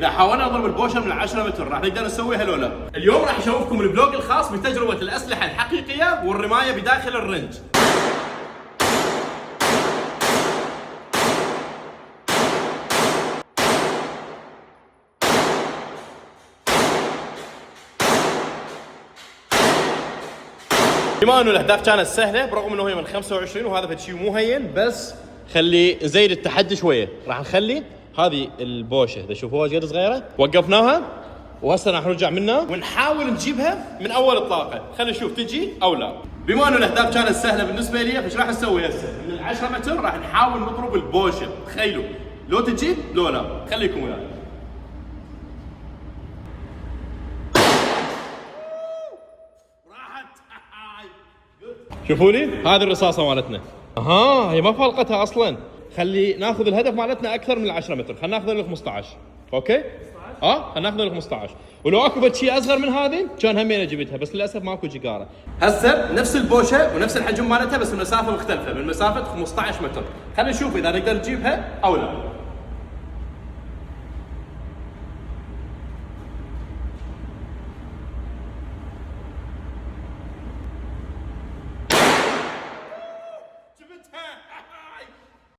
لا حاولنا نضرب البوشة من 10 متر، راح نقدر نسويها لو لا. اليوم راح اشوفكم الفلوج الخاص بتجربة الأسلحة الحقيقية والرماية بداخل الرنج. بما انه الاهداف كانت سهله برغم انه هي من 25 وهذا فشي مو هين، بس خلي نزيد التحدي شويه. راح نخلي هذه البوشه اذا شوفوها قد صغيره وقفناها، وهسه راح نرجع منها ونحاول نجيبها من اول الطاقه. خلينا نشوف تجي او لا. بما انه الاهداف كانت سهله بالنسبه لي، فايش راح نسوي هسه؟ من 10 متر راح نحاول نضرب البوشه. تخيلوا لو تجي لو لا. خليكم وياي. شوفوا لي هذه الرصاصه مالتنا. هي ما فلقتها اصلا. خلي ناخذ الهدف مالتنا اكثر من 10 متر. خلينا ناخذ ال 15. اوكي؟ خلينا ناخذ ال 15. ولو اكو شيء اصغر من هذه كان همين جبتها، بس للاسف ماكو جيجاره. هسه نفس البوشه ونفس الحجم مالتها بس المسافه مختلفه، من مسافه 15 متر. خلينا نشوف اذا نقدر نجيبها او لا.